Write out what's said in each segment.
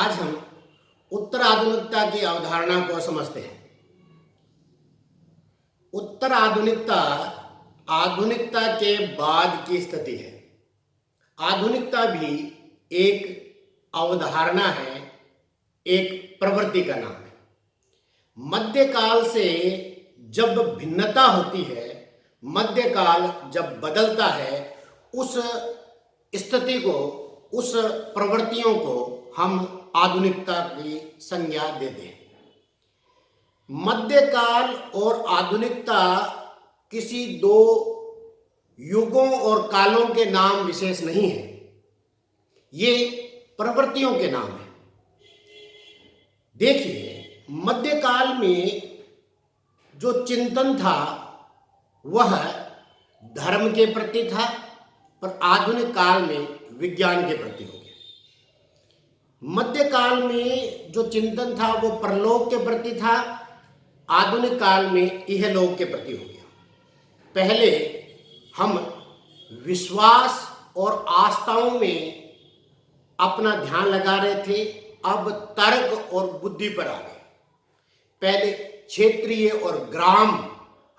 आज हम उत्तर आधुनिकता की अवधारणा को समझते हैं। उत्तर आधुनिकता आधुनिकता के बाद की स्थिति है। आधुनिकता भी एक अवधारणा है, एक प्रवृत्ति का नाम है। मध्यकाल से जब भिन्नता होती है, मध्यकाल जब बदलता है, उस स्थिति को, उस प्रवृत्तियों को हम आधुनिकता की संज्ञा देते हैं। मध्यकाल और आधुनिकता किसी दो युगों और कालों के नाम विशेष नहीं है, ये प्रवृत्तियों के नाम है। देखिए, मध्यकाल में जो चिंतन था वह धर्म के प्रति था, पर आधुनिक काल में विज्ञान के प्रति हो गया। मध्यकाल में जो चिंतन था वो परलोक के प्रति था, आधुनिक काल में इहलोक के प्रति हो गया। पहले हम विश्वास और आस्थाओं में अपना ध्यान लगा रहे थे, अब तर्क और बुद्धि पर आ गए। पहले क्षेत्रीय और ग्राम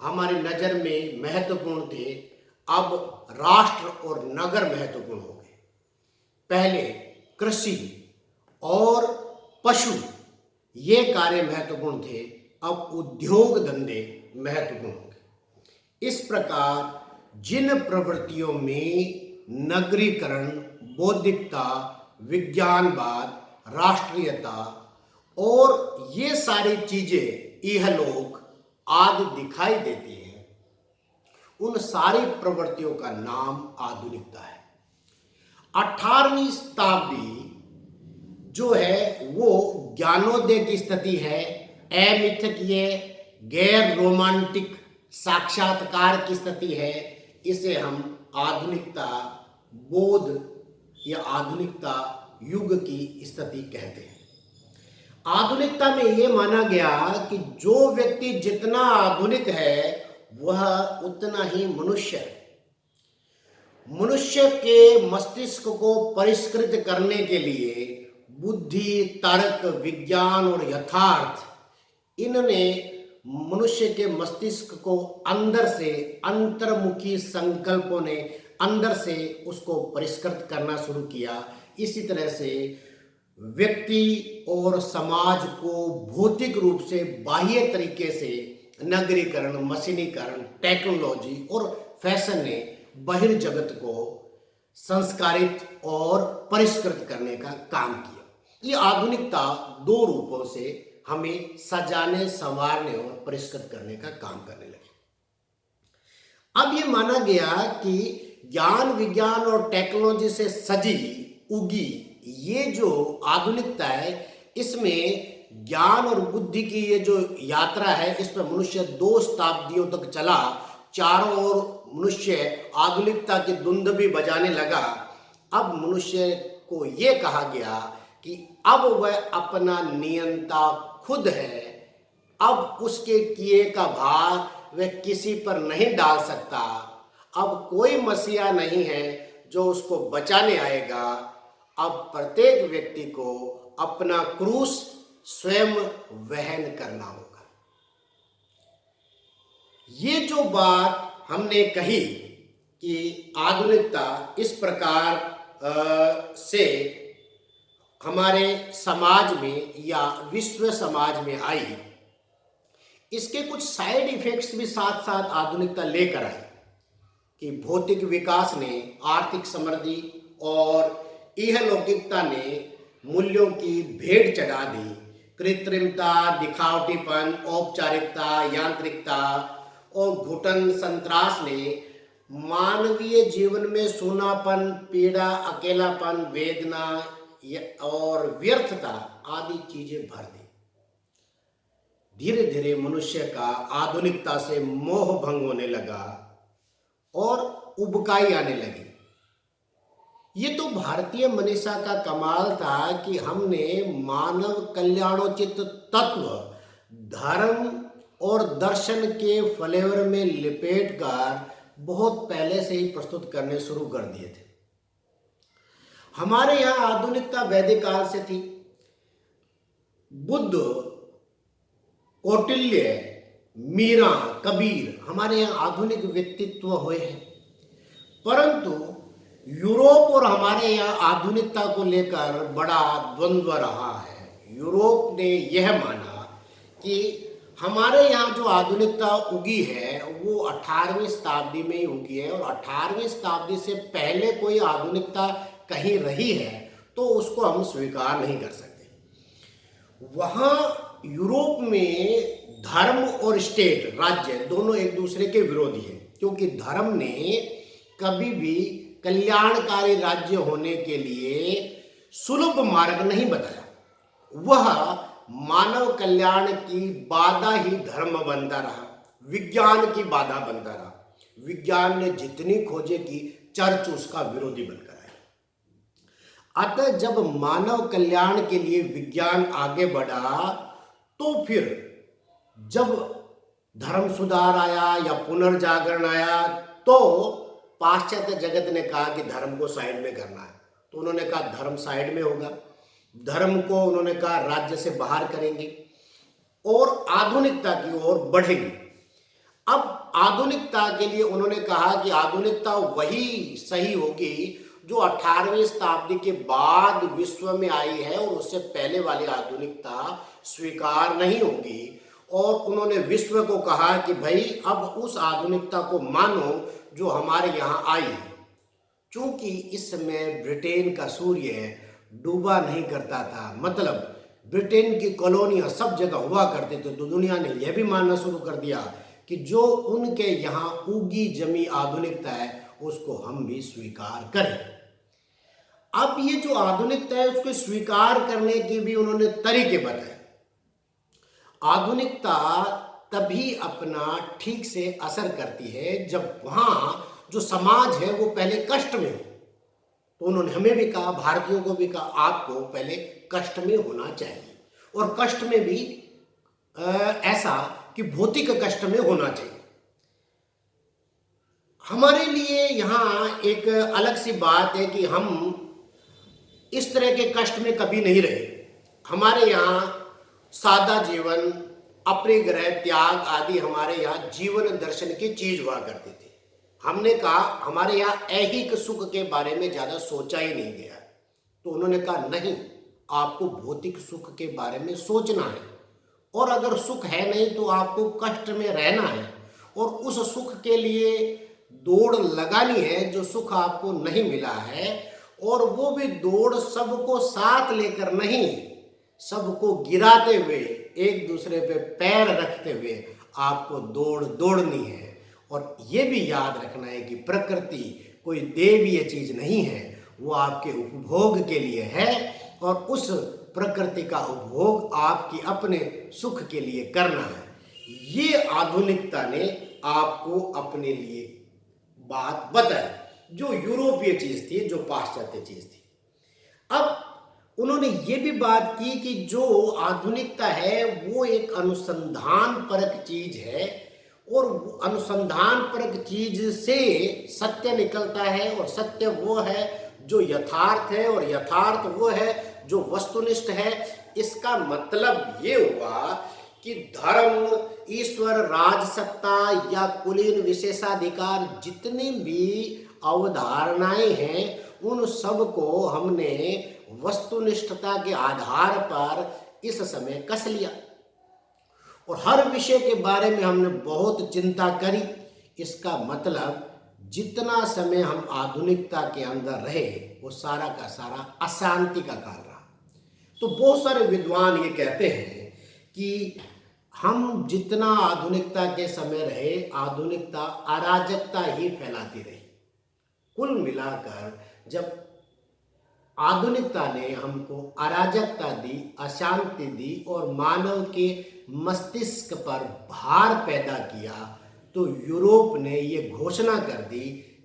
हमारी नजर में महत्वपूर्ण थे, अब राष्ट्र और नगर महत्वपूर्ण हो गए। पहले कृषि और पशु ये कार्य महत्वपूर्ण थे, अब उद्योग धंधे महत्वपूर्ण हो गए। इस प्रकार जिन प्रवृत्तियों में नगरीकरण, बौद्धिकता, विज्ञानवाद, राष्ट्रीयता और ये सारी चीजें इहलोक आदि दिखाई देती हैं, उन सारी प्रवृत्तियों का नाम आधुनिकता है। 18वीं शताब्दी जो है वो ज्ञानोदय की स्थिति है, अमिथकीय, गैर रोमांटिक साक्षात्कार की स्थिति है। इसे हम आधुनिकता बोध या आधुनिकता युग की स्थिति कहते हैं। आधुनिकता में यह माना गया कि जो व्यक्ति जितना आधुनिक है वह उतना ही मनुष्य है। मनुष्य के मस्तिष्क को परिष्कृत करने के लिए बुद्धि, तर्क, विज्ञान और यथार्थ, इनने मनुष्य के मस्तिष्क को अंदर से, अंतर्मुखी संकल्पों ने अंदर से उसको परिष्कृत करना शुरू किया। इसी तरह से व्यक्ति और समाज को भौतिक रूप से, बाह्य तरीके से नगरीकरण, मशीनीकरण, टेक्नोलॉजी और फैशन ने बहिर्जगत को संस्कारित और परिष्कृत करने का काम किया। ये आधुनिकता दो रूपों से हमें सजाने, संवारने और परिष्कृत करने का काम करने लगे। अब ये माना गया कि ज्ञान, विज्ञान और टेक्नोलॉजी से सजी उगी ये जो आधुनिकता है, इसमें ज्ञान और बुद्धि की ये जो यात्रा है, इस पर मनुष्य 2 शताब्दियों तक चला। चारों ओर मनुष्य आधुनिकता की धुन भी बजाने लगा। अब मनुष्य को ये कहा गया कि अब वह अपना नियंता खुद है, अब उसके किए का भार वह किसी पर नहीं डाल सकता। अब कोई मसीहा नहीं है जो उसको बचाने आएगा। अब प्रत्येक व्यक्ति को अपना क्रूस स्वयं वहन करना होगा। ये जो बात हमने कही कि आधुनिकता इस प्रकार से हमारे समाज में या विश्व समाज में आई, इसके कुछ साइड इफेक्ट्स भी साथ साथ आधुनिकता लेकर आई कि भौतिक विकास ने आर्थिक समृद्धि और इहलौकिकता ने मूल्यों की भेंट चढ़ा दी। कृत्रिमता, दिखावटीपन, औपचारिकता, यांत्रिकता और घुटन संत्रास ने मानवीय जीवन में सूनापन, पीड़ा, अकेलापन, वेदना और व्यर्थता आदि चीजें भर दी। धीरे धीरे मनुष्य का आधुनिकता से मोह भंग होने लगा और उबकाई आने लगी। ये तो भारतीय मनीषा का कमाल था कि हमने मानव कल्याणोचित तत्व धर्म और दर्शन के फ्लेवर में लिपेटकर बहुत पहले से ही प्रस्तुत करने शुरू कर दिए थे। हमारे यहाँ आधुनिकता वैदिक काल से थी। बुद्ध, कौटिल्य, मीरा, कबीर हमारे यहाँ आधुनिक व्यक्तित्व हुए हैं, परंतु यूरोप और हमारे यहाँ आधुनिकता को लेकर बड़ा द्वंद्व रहा है। यूरोप ने यह माना कि हमारे यहाँ जो आधुनिकता उगी है वो 18वीं शताब्दी में ही उगी है, और 18वीं शताब्दी से पहले कोई आधुनिकता कहीं रही है तो उसको हम स्वीकार नहीं कर सकते। वहाँ यूरोप में धर्म और स्टेट, राज्य, दोनों एक दूसरे के विरोधी हैं, क्योंकि धर्म ने कभी भी कल्याणकारी राज्य होने के लिए सुलभ मार्ग नहीं बताया। वह मानव कल्याण की बाधा ही धर्म बनता रहा, विज्ञान की बाधा बनता रहा। विज्ञान ने जितनी खोजें की, चर्च उसका विरोधी बनकर आया। अतः जब मानव कल्याण के लिए विज्ञान आगे बढ़ा तो फिर जब धर्म सुधार आया या पुनर्जागरण आया तो पाश्चात्य जगत ने कहा कि धर्म को साइड में करना है, तो उन्होंने कहा धर्म साइड में होगा। धर्म को उन्होंने कहा राज्य से बाहर करेंगे और आधुनिकता की ओर बढ़ेंगे। अब आधुनिकता के लिए उन्होंने कहा कि आधुनिकता वही सही होगी जो 18वीं शताब्दी के बाद विश्व में आई है, और उससे पहले वाली आधुनिकता स्वीकार नहीं होगी। और उन्होंने विश्व को कहा कि भाई अब उस आधुनिकता को मानो जो हमारे यहाँ आई है। चूंकि इस समय ब्रिटेन का सूर्य डूबा नहीं करता था, मतलब ब्रिटेन की कॉलोनियां सब जगह हुआ करते थे, तो दुनिया ने यह भी मानना शुरू कर दिया कि जो उनके यहाँ उगी जमी आधुनिकता है उसको हम भी स्वीकार करें। अब ये जो आधुनिकता है उसको स्वीकार करने के भी उन्होंने तरीके बताए। आधुनिकता तभी अपना ठीक से असर करती है जब वहाँ जो समाज है वो पहले कष्ट में हो। तो उन्होंने हमें भी कहा, भारतीयों को भी कहा, आपको पहले कष्ट में होना चाहिए, और कष्ट में भी ऐसा कि भौतिक कष्ट में होना चाहिए। हमारे लिए यहाँ एक अलग सी बात है कि हम इस तरह के कष्ट में कभी नहीं रहे। हमारे यहाँ सादा जीवन, अपरिग्रह, त्याग आदि हमारे यहाँ जीवन दर्शन की चीज हुआ करती थी। हमने कहा हमारे यहाँ ऐहिक सुख के बारे में ज्यादा सोचा ही नहीं गया, तो उन्होंने कहा नहीं, आपको भौतिक सुख के बारे में सोचना है, और अगर सुख है नहीं तो आपको कष्ट में रहना है, और उस सुख के लिए दौड़ लगानी है जो सुख आपको नहीं मिला है, और वो भी दौड़ सबको साथ लेकर नहीं, सबको गिराते हुए, एक दूसरे पे पैर रखते हुए आपको दौड़नी है। और ये भी याद रखना है कि प्रकृति कोई देवीय चीज नहीं है, वो आपके उपभोग के लिए है, और उस प्रकृति का उपभोग आपकी अपने सुख के लिए करना है। ये आधुनिकता ने आपको अपने लिए बात बताई, जो यूरोपीय चीज थी, जो पाश्चात्य चीज थी। अब उन्होंने ये भी बात की कि जो आधुनिकता है वो एक अनुसंधान परक चीज है, और अनुसंधान परक चीज से सत्य निकलता है, और सत्य वो है जो यथार्थ है, और यथार्थ वो है जो वस्तुनिष्ठ है। इसका मतलब ये हुआ कि धर्म, ईश्वर, राजसत्ता या कुलीन विशेषाधिकार, जितनी भी अवधारणाएं हैं उन सब को हमने वस्तुनिष्ठता के आधार पर इस समय कस लिया, और हर विषय के बारे में हमने बहुत चिंता करी। इसका मतलब जितना समय हम आधुनिकता के अंदर रहे वो सारा का सारा अशांति का काल रहा। तो बहुत सारे विद्वान ये कहते हैं कि हम जितना आधुनिकता के समय रहे, आधुनिकता अराजकता ही फैलाती रही। कुल मिलाकर जब आधुनिकता ने हमको अराजकता दी, अशांति दी, और मानव के मस्तिष्क पर भार पैदा किया, तो यूरोप ने ये घोषणा कर दी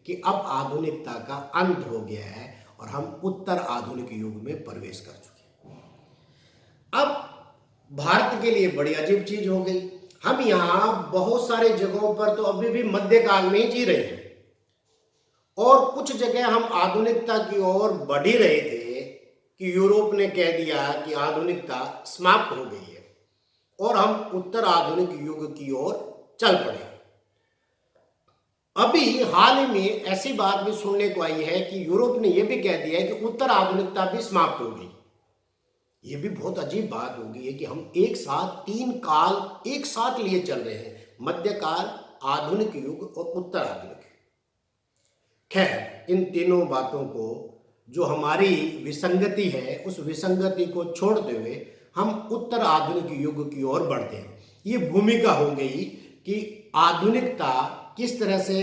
कि अब आधुनिकता का अंत हो गया है और हम उत्तर आधुनिक युग में प्रवेश कर चुके हैं। अब भारत के लिए बड़ी अजीब चीज हो गई। हम यहाँ बहुत सारे जगहों पर तो अभी भी मध्यकाल में ही जी रहे हैं, और कुछ जगह हम आधुनिकता की ओर बढ़ ही रहे थे, कि यूरोप ने कह दिया कि आधुनिकता समाप्त हो गई है और हम उत्तर आधुनिक युग की ओर चल पड़े। अभी हाल ही में ऐसी बात भी सुनने को आई है कि यूरोप ने यह भी कह दिया है कि उत्तर आधुनिकता भी समाप्त हो गई। ये भी बहुत अजीब बात हो गई है कि हम एक साथ तीन काल एक साथ लिए चल रहे हैं, मध्यकाल, आधुनिक युग और उत्तर आधुनिक। खैर, इन तीनों बातों को, जो हमारी विसंगति है, उस विसंगति को छोड़ते हुए हम उत्तर आधुनिक युग की ओर बढ़ते हैं। ये भूमिका हो गई कि आधुनिकता किस तरह से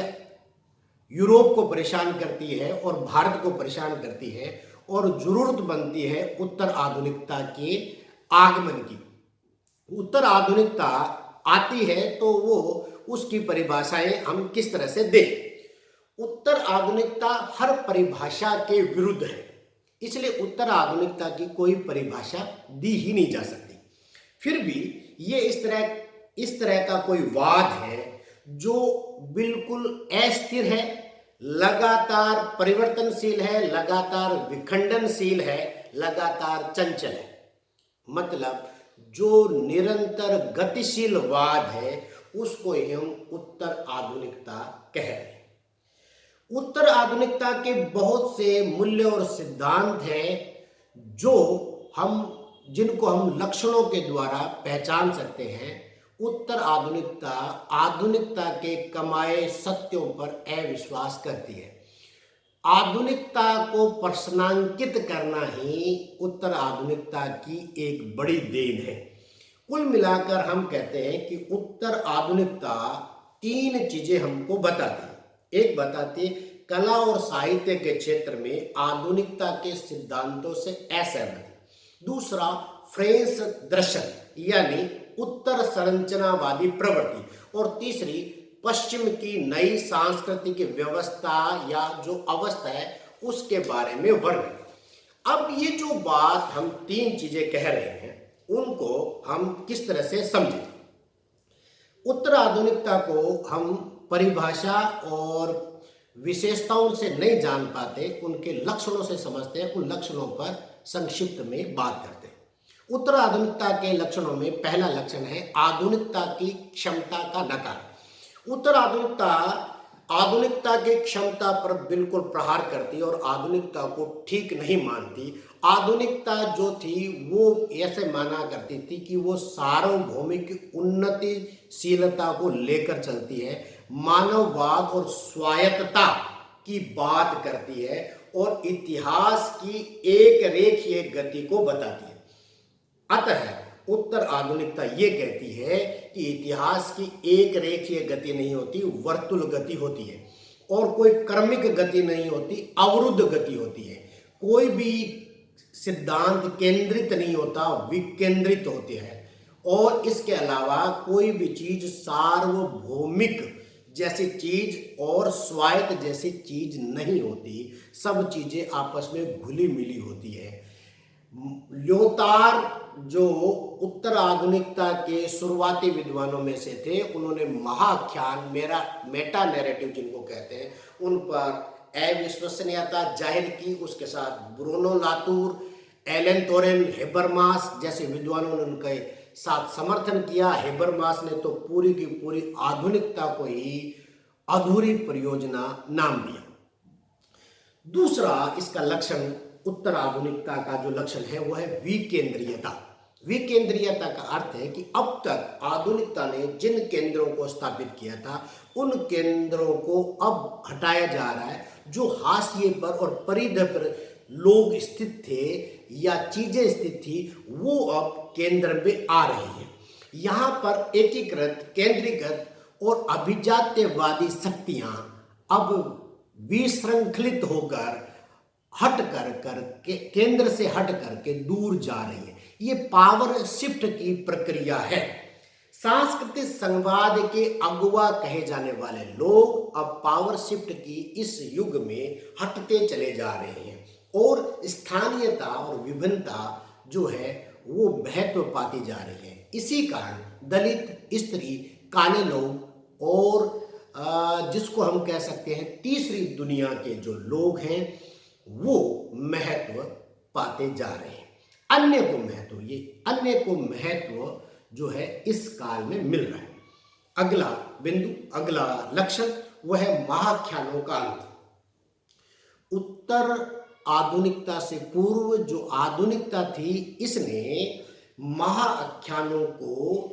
यूरोप को परेशान करती है और भारत को परेशान करती है और जरूरत बनती है उत्तर आधुनिकता के आगमन की। उत्तर आधुनिकता आती है तो वो उसकी परिभाषाएं हम किस तरह से दें। उत्तर आधुनिकता हर परिभाषा के विरुद्ध है, इसलिए उत्तर आधुनिकता की कोई परिभाषा दी ही नहीं जा सकती। फिर भी ये इस तरह का कोई वाद है जो बिल्कुल अस्थिर है, लगातार परिवर्तनशील है, लगातार विखंडनशील है, लगातार चंचल है। मतलब जो निरंतर गतिशील वाद है उसको हम उत्तर आधुनिकता कह रहे हैं। उत्तर आधुनिकता के बहुत से मूल्य और सिद्धांत हैं जिनको हम लक्षणों के द्वारा पहचान सकते हैं। उत्तर आधुनिकता आधुनिकता के कमाए सत्यों पर अविश्वास करती है। आधुनिकता को प्रश्नांकित करना ही उत्तर आधुनिकता की एक बड़ी देन है। कुल मिलाकर हम कहते हैं कि उत्तर आधुनिकता तीन चीजें हमको बताती है। एक बताती है कला और साहित्य के क्षेत्र में आधुनिकता के सिद्धांतों से असहमति। दूसरा, फ्रेंच दर्शन यानी उत्तर संरचनावादी प्रवृत्ति। और तीसरी, पश्चिम की नई सांस्कृतिक व्यवस्था या जो अवस्था है उसके बारे में वर्णन। अब ये जो बात हम तीन चीजें कह रहे हैं उनको हम किस तरह से समझें। उत्तर आधुनिकता को हम परिभाषा और विशेषताओं से नहीं जान पाते, उनके लक्षणों से समझते हैं, उन लक्षणों पर संक्षिप्त में बात करते हैं। उत्तर आधुनिकता के लक्षणों में पहला लक्षण है आधुनिकता की क्षमता का नकार। उत्तर आधुनिकता आधुनिकता की क्षमता पर बिल्कुल प्रहार करती और आधुनिकता को ठीक नहीं मानती। आधुनिकता जो थी वो ऐसे माना करती थी कि वो सार्वभौमिक उन्नतिशीलता को लेकर चलती है, मानववाद और स्वायत्तता की बात करती है और इतिहास की एक रेखीय गति को बताती है। अतः उत्तर आधुनिकता ये कहती है कि इतिहास की एक रेखीय गति नहीं होती, वर्तुल गति होती है और कोई क्रमिक गति नहीं होती, अवरुद्ध गति होती है। कोई भी सिद्धांत केंद्रित नहीं होता, विकेंद्रित होते हैं। और इसके अलावा कोई भी चीज सार्वभौमिक जैसी चीज और स्वायत्त जैसी चीज नहीं होती, सब चीजें आपस में घुली मिली होती है। ल्योतार जो उत्तर आधुनिकता के शुरुआती विद्वानों में से थे, उन्होंने महाख्यान मेटा नैरेटिव जिनको कहते हैं उन पर अविश्वसनीयता जाहिर की। उसके साथ ब्रूनो लातूर, एलन तोरेन, हेबरमास जैसे विद्वानों ने उनके साथ समर्थन किया। हेबरमास ने तो पूरी की पूरी आधुनिकता को ही अधूरी परियोजना नाम दिया। दूसरा इसका लक्षण, उत्तर आधुनिकता का जो लक्षण है वो है विकेंद्रीयता। विकेंद्रीयता का अर्थ है कि अब तक आधुनिकता ने जिन केंद्रों को स्थापित किया था उन केंद्रों को अब हटाया जा रहा है। जो हाशिए पर और परिधि पर लोग स्थित थे या चीजें स्थित थी वो अब केंद्र में आ रही है। यहाँ पर एकीकृत, केंद्रीकृत और अभिजात्यवादी शक्तियां अब विशृंखलित होकर केंद्र से हट करके दूर जा रही है। ये पावर शिफ्ट की प्रक्रिया है। सांस्कृतिक संवाद के अगुवा कहे जाने वाले लोग अब पावर शिफ्ट की इस युग में हटते चले जा रहे हैं और स्थानीयता और विभिन्नता जो है वो महत्व पाती जा रही है। इसी कारण दलित, स्त्री, काले लोग और जिसको हम कह सकते हैं तीसरी दुनिया के जो लोग हैं वो महत्व पाते जा रहे हैं। अन्य को महत्व, ये अन्य को महत्व जो है इस काल में मिल रहा है। अगला बिंदु, अगला लक्षण वह है महाआख्यानों का अंत। उत्तर आधुनिकता से पूर्व जो आधुनिकता थी, इसने महाआख्यानों को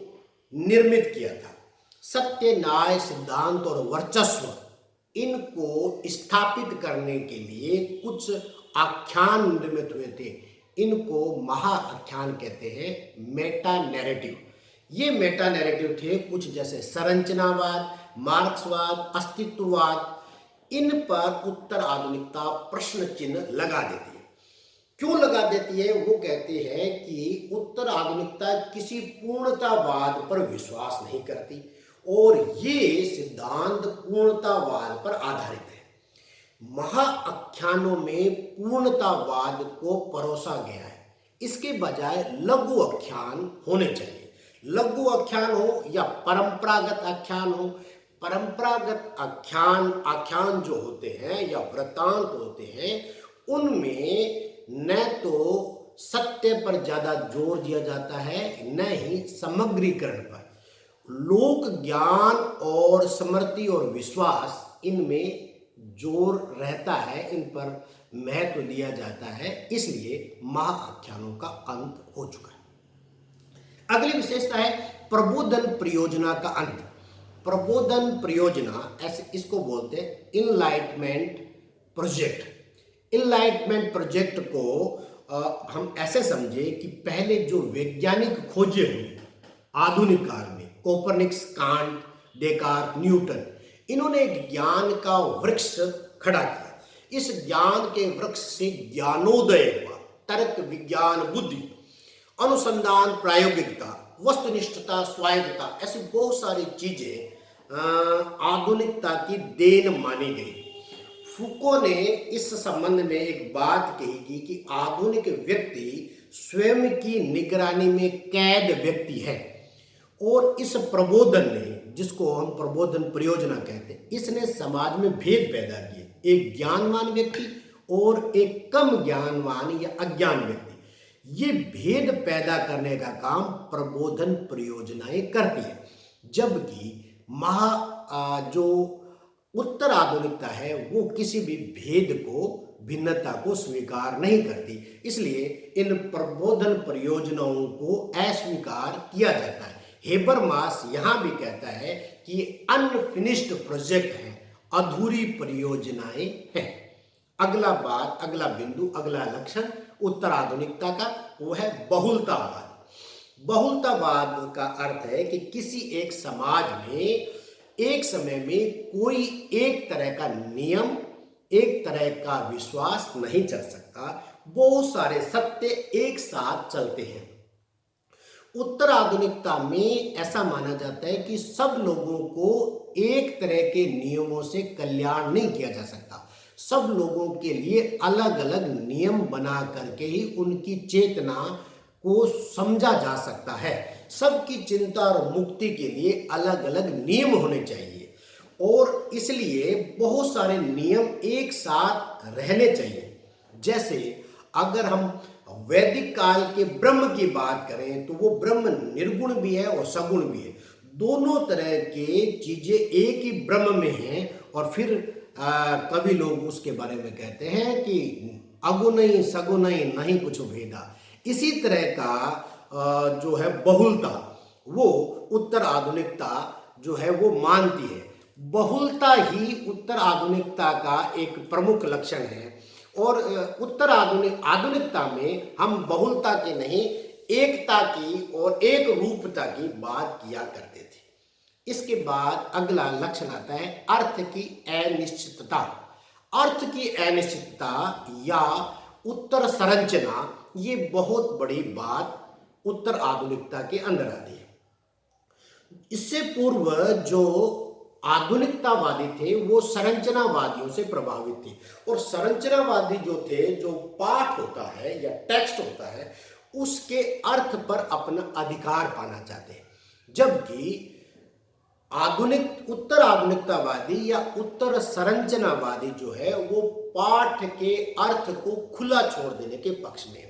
निर्मित किया था। सत्य, न्याय, सिद्धांत और वर्चस्व, इनको स्थापित करने के लिए कुछ आख्यान निर्मित हुए थे। इनको महाआख्यान कहते हैं, मेटा नैरेटिव। ये मेटा नैरेटिव थे कुछ जैसे संरचनावाद, मार्क्सवाद, अस्तित्ववाद। इन पर उत्तर आधुनिकता प्रश्न चिन्ह लगा देती है। क्यों लगा देती है? वो कहते हैं कि उत्तर आधुनिकता किसी पूर्णतावाद पर विश्वास नहीं करती और ये सिद्धांत पूर्णतावाद पर आधारित है। महाआख्यानों में पूर्णतावाद को परोसा गया है, इसके बजाय लघु आख्यान होने चाहिए। लघु आख्यान हो या परंपरागत आख्यान हो। परंपरागत आख्यान जो होते हैं या वृत्तांत होते हैं, उनमें न तो सत्य पर ज्यादा जोर दिया जाता है, न ही समग्रीकरण पर। लोक ज्ञान और स्मृति और विश्वास, इनमें जोर रहता है, इन पर महत्व दिया जाता है, इसलिए महाआख्यानों का अंत हो चुका है। अगली विशेषता है प्रबोधन परियोजना का अंत। प्रबोधन परियोजना, ऐसे इसको बोलते हैं इनलाइटमेंट प्रोजेक्ट। इनलाइटमेंट प्रोजेक्ट को हम ऐसे समझे कि पहले जो वैज्ञानिक खोजें हुई आधुनिक काल में, कोपरनिकस, कांट, डेकार्ट, न्यूटन, इन्होंने एक ज्ञान का वृक्ष खड़ा किया। इस ज्ञान के वृक्ष से ज्ञानोदय हुआ। तर्क, विज्ञान, बुद्धि, अनुसंधान, प्रायोगिकता, वस्तुनिष्ठता, स्वायत्तता, ऐसी बहुत सारी चीजें आधुनिकता की देन मानी गई। फूको ने इस संबंध में एक बात कही कि आधुनिक व्यक्ति स्वयं की निगरानी में कैद व्यक्ति है और इस प्रबोधन ने, जिसको हम प्रबोधन परियोजना कहते हैं, इसने समाज में भेद पैदा किए, एक ज्ञानवान व्यक्ति और एक कम ज्ञानवान या अज्ञान व्यक्ति। ये भेद पैदा करने का काम प्रबोधन परियोजनाएं करती है, जबकि जो उत्तर आधुनिकता है वो किसी भी भेद को, भिन्नता को स्वीकार नहीं करती। इसलिए इन प्रबोधन परियोजनाओं को अस्वीकार किया जाता है। हेबरमास यहाँ भी कहता है कि ये अनफिनिश्ड प्रोजेक्ट हैं, अधूरी परियोजनाएं हैं। अगला बात, अगला बिंदु, अगला लक्षण उत्तर आधुनिकता का, वो है बहुलतावाद। बहुलतावाद का अर्थ है कि किसी एक समाज में एक समय में कोई एक तरह का नियम, एक तरह का विश्वास नहीं चल सकता, बहुत सारे सत्य एक साथ चलते हैं। उत्तर आधुनिकता में ऐसा माना जाता है कि सब लोगों को एक तरह के नियमों से कल्याण नहीं किया जा सकता। सब लोगों के लिए अलग अलग नियम बना करके ही उनकी चेतना को समझा जा सकता है। सबकी चिंता और मुक्ति के लिए अलग अलग नियम होने चाहिए और इसलिए बहुत सारे नियम एक साथ रहने चाहिए। जैसे अगर हम वैदिक काल के ब्रह्म की बात करें तो वो ब्रह्म निर्गुण भी है और सगुण भी है। दोनों तरह के चीजें एक ही ब्रह्म में हैं और फिर कभी लोग उसके बारे में कहते हैं कि अगुणई सगुणई नहीं कुछ भेदा। इसी तरह का जो है बहुलता, वो उत्तर आधुनिकता जो है वो मानती है। बहुलता ही उत्तर आधुनिकता का एक प्रमुख लक्षण है और उत्तर आधुनिकता में हम बहुलता की नहीं, एकता की और एक रूपता की बात किया करते थे। इसके बाद अगला लक्षण आता है अर्थ की अनिश्चितता। अर्थ की अनिश्चितता या उत्तर संरचना, ये बहुत बड़ी बात उत्तर आधुनिकता के अंदर आती है। इससे पूर्व जो आधुनिकतावादी थे वो संरचनावादियों से प्रभावित थे और संरचनावादी जो थे, जो पाठ होता है या टेक्स्ट होता है, उसके अर्थ पर अपना अधिकार पाना चाहते हैं, जबकि आधुनिक उत्तर आधुनिकतावादी या उत्तर संरचनावादी जो है वो पाठ के अर्थ को खुला छोड़ देने के पक्ष में है।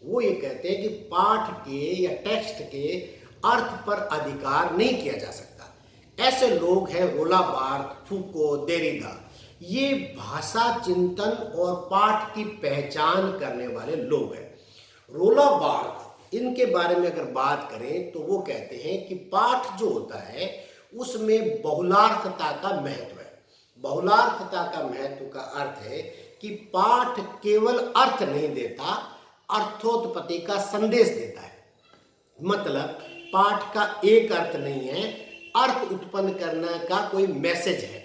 वो ये कहते हैं कि पाठ के या टेक्स्ट के अर्थ पर अधिकार नहीं किया जा सकता। ऐसे लोग हैं रोला बार्थ, फूको, देरिदा। ये भाषा चिंतन और पाठ की पहचान करने वाले लोग हैं। रोला बार्थ, इनके बारे में अगर बात करें तो वो कहते हैं कि पाठ जो होता है उसमें बहुलार्थता का महत्व है। बहुलार्थता का महत्व का अर्थ है कि पाठ केवल अर्थ नहीं देता, अर्थोत्पत्ति का संदेश देता है। मतलब पाठ का एक अर्थ नहीं है, अर्थ उत्पन्न करने का कोई मैसेज है।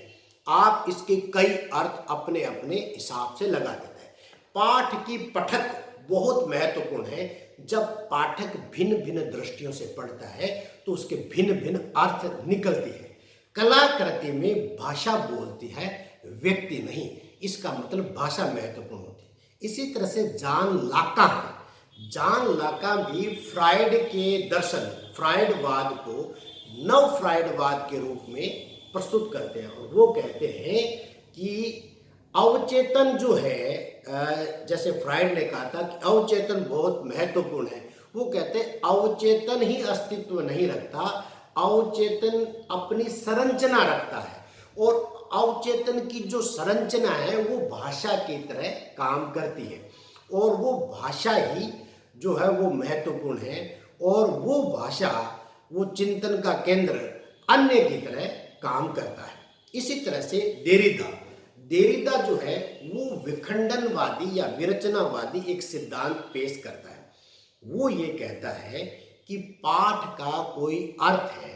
आप इसके कई अर्थ अपने अपने हिसाब से लगा देते हैं। पाठ की पठक बहुत महत्वपूर्ण है। जब पाठक भिन्न भिन्न दृष्टियों से पढ़ता है तो उसके भिन्न भिन्न अर्थ निकलते हैं। कलाकृति में भाषा बोलती है, व्यक्ति नहीं। इसका मतलब भाषा महत्वपूर्ण होती है। इसी तरह से जॉन लाका है। जॉन लाका भी फ्राइड के दर्शन, फ्राइडवाद को नव फ्राइडवाद के रूप में प्रस्तुत करते हैं और वो कहते हैं कि अवचेतन जो है, जैसे फ्राइड ने कहा था कि अवचेतन बहुत महत्वपूर्ण है। वो कहते हैं अवचेतन ही अस्तित्व नहीं रखता, अवचेतन अपनी संरचना रखता है और अवचेतन की जो संरचना है वो भाषा की तरह काम करती है और वो भाषा ही जो है वो महत्वपूर्ण है और वो भाषा, वो चिंतन का केंद्र अन्य की तरह काम करता है। इसी तरह से देरिदा जो है वो विखंडनवादी या विरचनावादी एक सिद्धांत पेश करता है। वो ये कहता है कि पाठ का कोई अर्थ है,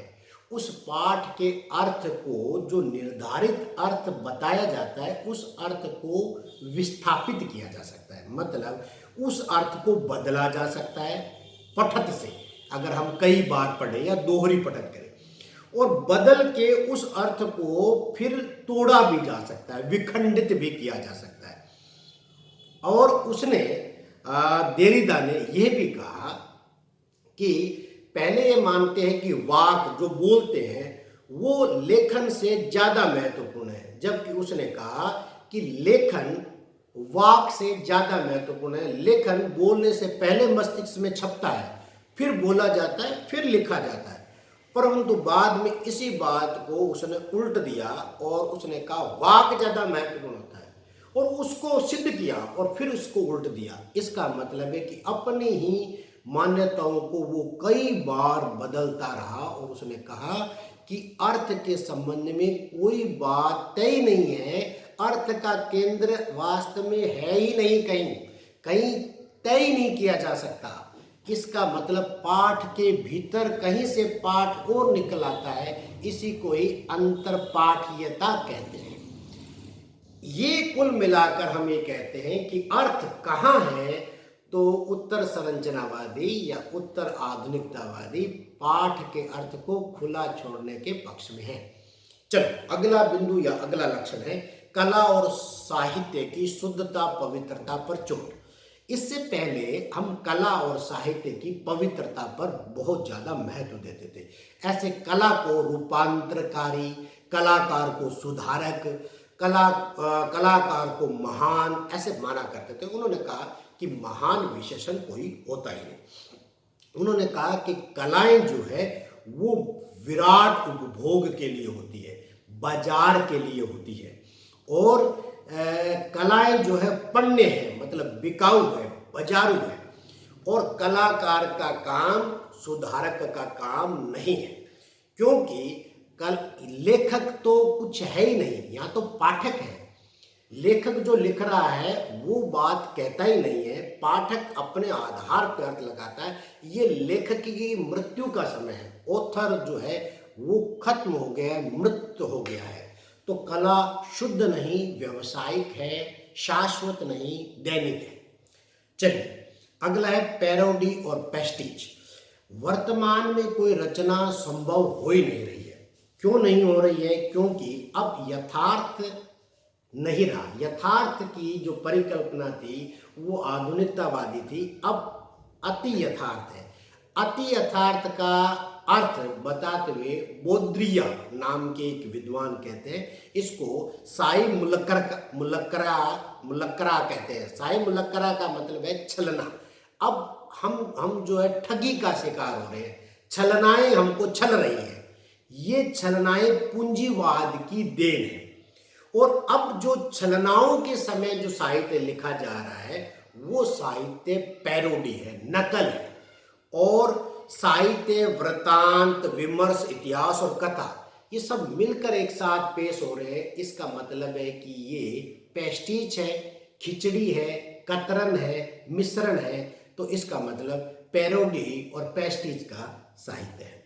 उस पाठ के अर्थ को जो निर्धारित अर्थ बताया जाता है उस अर्थ को विस्थापित किया जा सकता है। मतलब उस अर्थ को बदला जा सकता है पठत से, अगर हम कई बार पढ़ें या दोहरी पठत करें, और बदल के उस अर्थ को फिर तोड़ा भी जा सकता है, विखंडित भी किया जा सकता है। और उसने देरिदा ने यह भी कहा कि पहले ये मानते हैं कि वाक जो बोलते हैं वो लेखन से ज़्यादा महत्वपूर्ण है, जबकि उसने कहा कि लेखन वाक से ज़्यादा महत्वपूर्ण है। लेखन बोलने से पहले मस्तिष्क में छपता है, फिर बोला जाता है, फिर लिखा जाता है। परंतु बाद में इसी बात को उसने उल्ट दिया और उसने कहा वाक ज़्यादा महत्वपूर्ण होता है और उसको सिद्ध किया और फिर उसको उल्ट दिया। इसका मतलब है कि अपनी ही मान्यताओं को वो कई बार बदलता रहा और उसने कहा कि अर्थ के संबंध में कोई बात तय नहीं है, अर्थ का केंद्र वास्तव में है ही नहीं, कहीं तय नहीं किया जा सकता। इसका मतलब पाठ के भीतर कहीं से पाठ और निकल आता है, इसी को ही अंतरपाठीयता कहते हैं। ये कुल मिलाकर हम ये कहते हैं कि अर्थ कहाँ है, तो उत्तर संरचनावादी या उत्तर आधुनिकतावादी पाठ के अर्थ को खुला छोड़ने के पक्ष में है। चलो अगला बिंदु या अगला लक्षण है कला और साहित्य की शुद्धता पवित्रता पर चोट। इससे पहले हम कला और साहित्य की पवित्रता पर बहुत ज़्यादा महत्व देते थे। ऐसे कला को रूपांतरकारी, कलाकार को सुधारक, कलाकार को महान ऐसे माना करते थे। उन्होंने कहा कि महान विशेषण कोई होता ही नहीं। उन्होंने कहा कि कलाएं जो है वो विराट उपभोग के लिए होती है, बाजार के लिए होती है, और कलाएं जो है पण्य है, मतलब बिकाऊ है, बाजारू है, और कलाकार का काम सुधारक का काम नहीं है, क्योंकि लेखक तो कुछ है ही नहीं, यहाँ तो पाठक है। लेखक जो लिख रहा है वो बात कहता ही नहीं है, पाठक अपने आधार पर अर्थ लगाता है। ये लेखक की मृत्यु का समय है, ऑथर जो है वो खत्म हो गया है, मृत हो गया है। तो कला शुद्ध नहीं, व्यावसायिक है, शाश्वत नहीं, दैनिक है। चलिए अगला है पैरोडी और पेस्टिज। वर्तमान में कोई रचना संभव हो ही नहीं रही है। क्यों नहीं हो रही है? क्योंकि अब यथार्थ नहीं रहा। यथार्थ की जो परिकल्पना थी वो आधुनिकतावादी थी, अब अति यथार्थ है। अति यथार्थ का अर्थ बताते हुए बोद्रिया नाम के एक विद्वान कहते हैं, इसको साई मुलक्करा कहते हैं। साई मुलक्करा का मतलब है छलना। अब हम जो है ठगी का शिकार हो रहे हैं, छलनाएं हमको छल रही हैं। ये छलनाएं पूंजीवाद की देन है। और अब जो छलनाओं के समय जो साहित्य लिखा जा रहा है वो साहित्य पैरोडी है, नकल है। और साहित्य, वृतांत, विमर्श, इतिहास और कथा ये सब मिलकर एक साथ पेश हो रहे हैं। इसका मतलब है कि ये पेस्टिज है, खिचड़ी है, कतरन है, मिश्रण है। तो इसका मतलब पैरोडी और पेस्टिज का साहित्य है।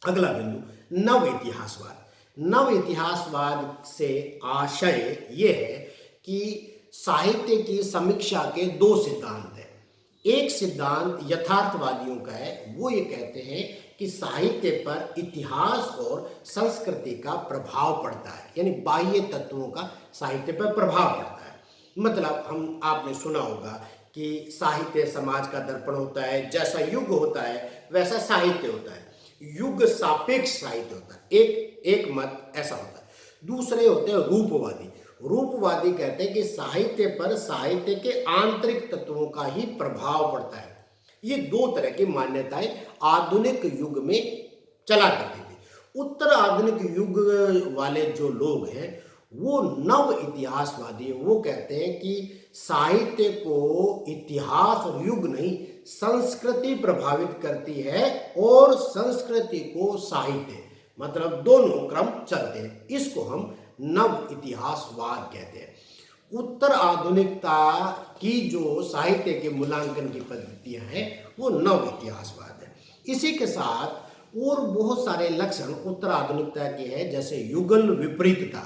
अगला बिंदु, नव इतिहासवाद। नव इतिहासवाद से आशय ये है कि साहित्य की समीक्षा के दो सिद्धांत हैं। एक सिद्धांत यथार्थवादियों का है, वो ये कहते हैं कि साहित्य पर इतिहास और संस्कृति का प्रभाव पड़ता है, यानी बाह्य तत्वों का साहित्य पर प्रभाव पड़ता है। मतलब आपने सुना होगा कि साहित्य समाज का दर्पण होता है, जैसा युग होता है वैसा साहित्य होता है। युग सापेक्ष साहित्य होता है, एक मत ऐसा होता है। दूसरे होते हैं रूपवादी। रूपवादी कहते हैं कि साहित्य पर साहित्य के आंतरिक तत्वों का ही प्रभाव पड़ता है। ये दो तरह की मान्यताएं आधुनिक युग में चला करती थी। उत्तर आधुनिक युग वाले जो लोग हैं वो नव इतिहासवादी हैं। वो कहते हैं कि साहित्य को इतिहास और युग नहीं, संस्कृति प्रभावित करती है और संस्कृति को साहित्य, मतलब दोनों क्रम चलते हैं। इसको हम नव इतिहासवाद कहते हैं। उत्तर आधुनिकता की जो साहित्य के मूल्यांकन की पद्धतियां हैं वो नव इतिहासवाद है। इसी के साथ और बहुत सारे लक्षण उत्तर आधुनिकता के हैं, जैसे युगल विपरीतता।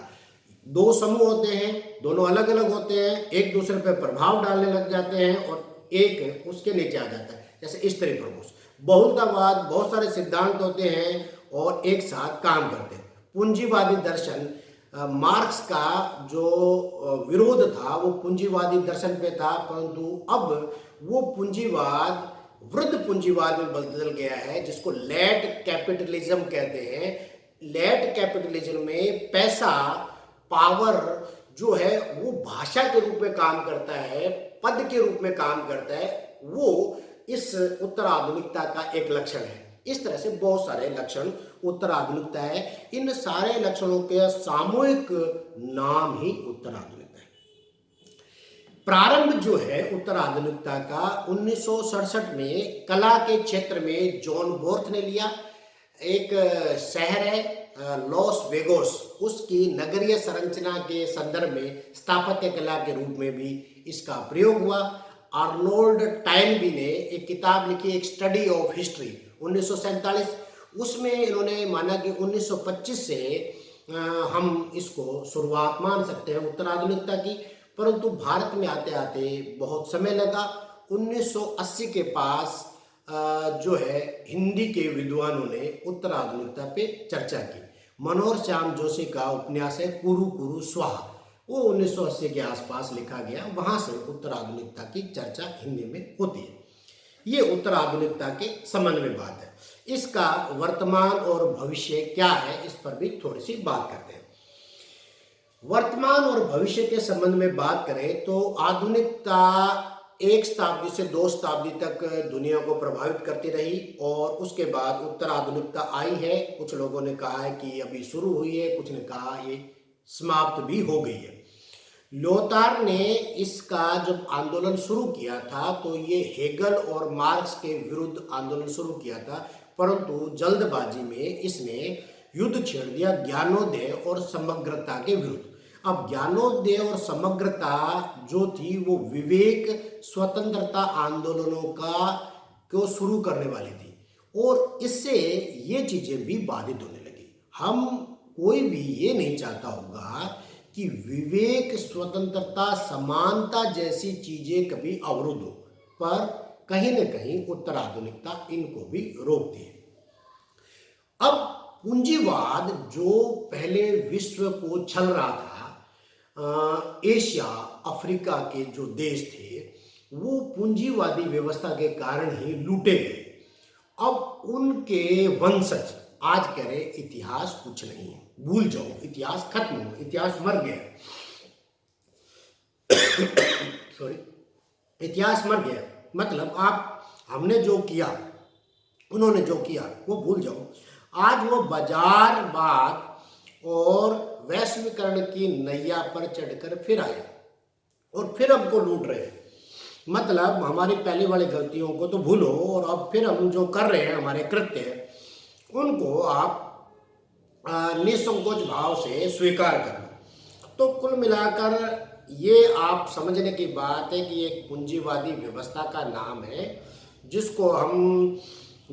दो समूह होते हैं, दोनों अलग अलग होते हैं, एक दूसरे पर प्रभाव डालने लग जाते हैं और एक उसके नीचे आ जाता है, जैसे स्त्री प्रभुत्व। बहुलतावाद, बहुत सारे सिद्धांत होते हैं और एक साथ काम करते हैं। पूंजीवादी दर्शन, मार्क्स का जो विरोध था वो पूंजीवादी दर्शन पे था, परंतु अब वो पूंजीवाद वृद्ध पूंजीवाद में बदल गया है, जिसको लैट कैपिटलिज्म कहते हैं। लैट कैपिटलिज्म में पैसा, पावर जो है वो भाषा के रूप में काम करता है, पद के रूप में काम करता है। वो इस उत्तर आधुनिकता का एक लक्षण है। इस तरह से बहुत सारे लक्षण उत्तर आधुनिकता है। इन सारे लक्षणों के सामूहिक नाम ही उत्तर आधुनिकता है। प्रारंभ जो है उत्तर आधुनिकता का 1967 में कला के क्षेत्र में जॉन बोर्थ ने लिया। एक शहर है लॉस वेगोस, उसकी नगरीय संरचना के संदर्भ में स्थापत्य कला के रूप में भी इसका प्रयोग हुआ। आर्नोल्ड टाइनबी ने एक किताब लिखी, एक स्टडी ऑफ हिस्ट्री, 1947। उसमें इन्होंने माना कि 1925 से हम इसको शुरुआत मान सकते हैं उत्तर आधुनिकता की, परंतु भारत में आते आते बहुत समय लगा। 1980 के पास जो है हिंदी के विद्वानों ने उत्तर आधुनिकता पे चर्चा की। मनोहर श्याम जोशी का उपन्यास है कुरु कुरु स्वाहा, वो 1980 के आसपास लिखा गया। वहां से उत्तर आधुनिकता की चर्चा हिंदी में होती है। ये उत्तर आधुनिकता के संबंध में बात है। इसका वर्तमान और भविष्य क्या है, इस पर भी थोड़ी सी बात करते हैं। वर्तमान और भविष्य के संबंध में बात करें तो आधुनिकता 1 शताब्दी से 2 शताब्दी तक दुनिया को प्रभावित करती रही और उसके बाद उत्तर आधुनिकता आई है। कुछ लोगों ने कहा है कि अभी शुरू हुई है, कुछ ने कहा ये समाप्त भी हो गई है। ल्योतार ने इसका जब आंदोलन शुरू किया था तो ये हेगल और मार्क्स के विरुद्ध आंदोलन शुरू किया था, परंतु जल्दबाजी में इसने युद्ध छेड़ दिया ज्ञानोदय और समग्रता के विरुद्ध। अब ज्ञानोदय और समग्रता जो थी वो विवेक स्वतंत्रता आंदोलनों को शुरू करने वाली थी और इससे ये चीजें भी बाधित होने लगी। हम कोई भी ये नहीं चाहता होगा कि विवेक, स्वतंत्रता, समानता जैसी चीजें कभी अवरुद्ध हो, पर कहीं न कहीं उत्तर आधुनिकता इनको भी रोकती है। अब पूंजीवाद जो पहले विश्व को छल रहा था, एशिया, अफ्रीका के जो देश थे वो पूंजीवादी व्यवस्था के कारण ही लूटे गए। अब उनके वंशज आज कह रहे इतिहास कुछ नहीं है, भूल जाओ, इतिहास खत्म हो, इतिहास मर गया। सॉरी, इतिहास मर गया मतलब आप हमने जो किया, उन्होंने जो किया वो भूल जाओ। आज वो बाजारवाद और वैश्वीकरण की नैया पर चढ़कर फिर आए और फिर हमको लूट रहे हैं। मतलब हमारी पहली वाली गलतियों को तो भूलो और अब फिर हम जो कर रहे हैं हमारे कृत्य, उनको आप निसंकोच भाव से स्वीकार करना। तो कुल मिलाकर ये आप समझने की बात है कि एक पूंजीवादी व्यवस्था का नाम है, जिसको हम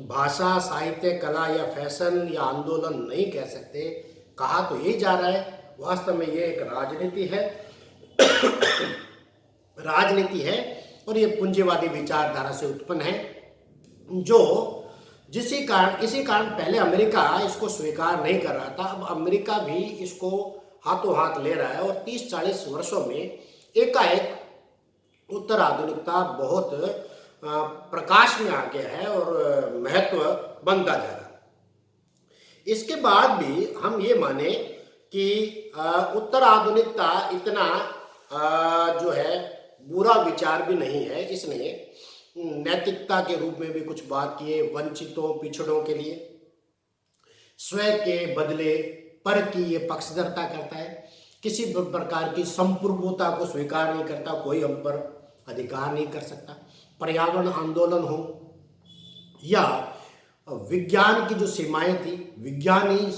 भाषा, साहित्य, कला या फैशन या आंदोलन नहीं कह सकते। कहा तो यही जा रहा है, वास्तव में ये एक राजनीति है। राजनीति है और ये पूंजीवादी विचारधारा से उत्पन्न है, जो इसी कारण पहले अमेरिका इसको स्वीकार नहीं कर रहा था। अब अमेरिका भी इसको हाथों हाथ ले रहा है और 30-40 वर्षों में एकाएक उत्तर आधुनिकता बहुत प्रकाश में आ गया है और महत्व बनता जा रहा है। इसके बाद भी हम ये माने कि उत्तर आधुनिकता इतना जो है बुरा विचार भी नहीं है। इसने नैतिकता के रूप में भी कुछ बात किए, वंचितों, पिछड़ों के लिए स्वयं के बदले पर की ये पक्षधरता करता है, किसी प्रकार की संप्रभुता को स्वीकार नहीं करता, कोई हम पर अधिकार नहीं कर सकता। पर्यावरण आंदोलन हो या विज्ञान की जो सीमाएं थी, विज्ञान ही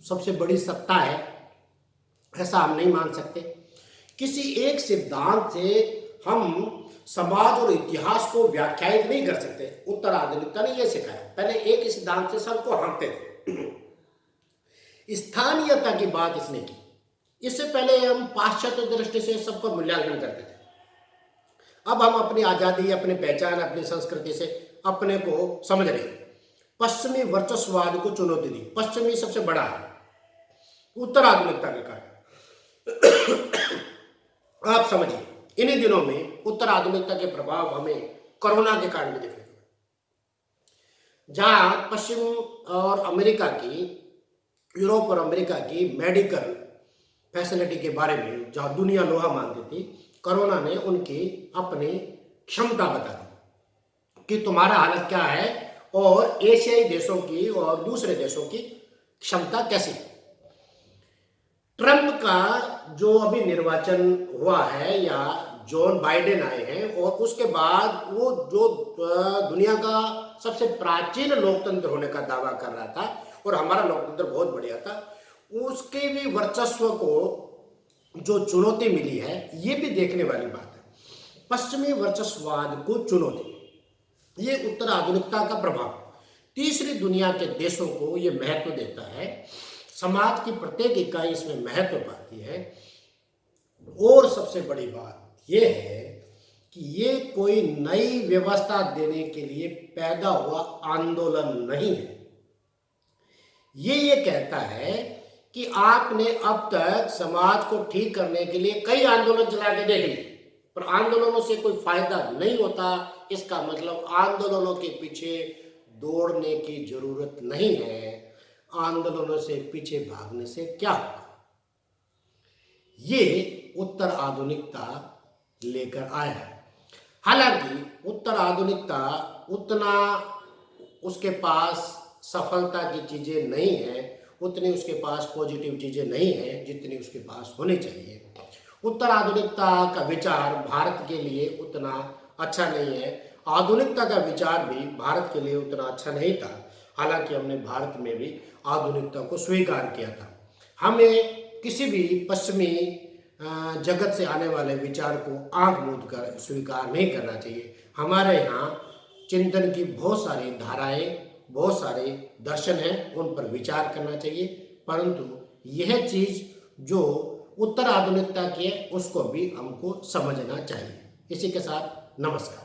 सबसे बड़ी सत्ता है, ऐसा हम नहीं मान सकते। किसी एक सिद्धांत से हम समाज और इतिहास को व्याख्यायित नहीं कर सकते। उत्तर आधुनिकता ने यह सिखाया। पहले एक ही सिद्धांत से सबको हाँकते थे। स्थानीयता की बात इसने की। इससे पहले हम पाश्चात्य दृष्टि से सबको मूल्यांकन करते थे। अब हम अपनी आजादी, अपनी पहचान, अपनी संस्कृति से अपने को समझ रहे हैं। पश्चिमी वर्चस्ववाद को चुनौती दी। पश्चिमी सबसे बड़ा है उत्तर आधुनिकता के कारण। आप समझिए, इन्हीं दिनों में उत्तर आधुनिकता के प्रभाव हमें कोरोना के कारण भी दिखने लगे, जहां पश्चिम और अमेरिका की, यूरोप और अमेरिका की मेडिकल फैसिलिटी के बारे में जहां दुनिया लोहा मानती थी, कोरोना ने उनकी अपनी क्षमता बता दी कि तुम्हारा हालत क्या है और एशियाई देशों की और दूसरे देशों की क्षमता कैसी है। ट्रंप का जो अभी निर्वाचन हुआ है या जॉन बाइडेन आए हैं और उसके बाद वो जो दुनिया का सबसे प्राचीन लोकतंत्र होने का दावा कर रहा था और हमारा लोकतंत्र बहुत बढ़िया था, उसके भी वर्चस्व को जो चुनौती मिली है, ये भी देखने वाली बात है। पश्चिमी वर्चस्ववाद को चुनौती, ये उत्तर आधुनिकता का प्रभाव। तीसरी दुनिया के देशों को ये महत्व देता है, समाज की प्रत्येक इकाई इसमें महत्व पाती है। और सबसे बड़ी बात यह है कि ये कोई नई व्यवस्था देने के लिए पैदा हुआ आंदोलन नहीं है। ये कहता है कि आपने अब तक समाज को ठीक करने के लिए कई आंदोलन चला के देख लिए, पर आंदोलनों से कोई फायदा नहीं होता। इसका मतलब आंदोलनों के पीछे दौड़ने की जरूरत नहीं है। आंदोलनों से पीछे भागने से क्या होगा? ये उत्तर आधुनिकता लेकर आया है। हालांकि उत्तर आधुनिकता उतना उसके पास सफलता की चीजें नहीं है, उतनी उसके पास पॉजिटिव चीजें नहीं है जितनी उसके पास होनी चाहिए। उत्तर आधुनिकता का विचार भारत के लिए उतना अच्छा नहीं है। आधुनिकता का विचार भी भारत के लिए उतना अच्छा नहीं था। हालांकि हमने भारत में भी आधुनिकता को स्वीकार किया था। हमें किसी भी पश्चिमी जगत से आने वाले विचार को आंख मूंद कर स्वीकार नहीं करना चाहिए। हमारे यहाँ चिंतन की बहुत सारी धाराएं, बहुत सारे दर्शन हैं, उन पर विचार करना चाहिए। परंतु यह चीज़ जो उत्तर आधुनिकता की है उसको भी हमको समझना चाहिए। इसी के साथ नमस्कार।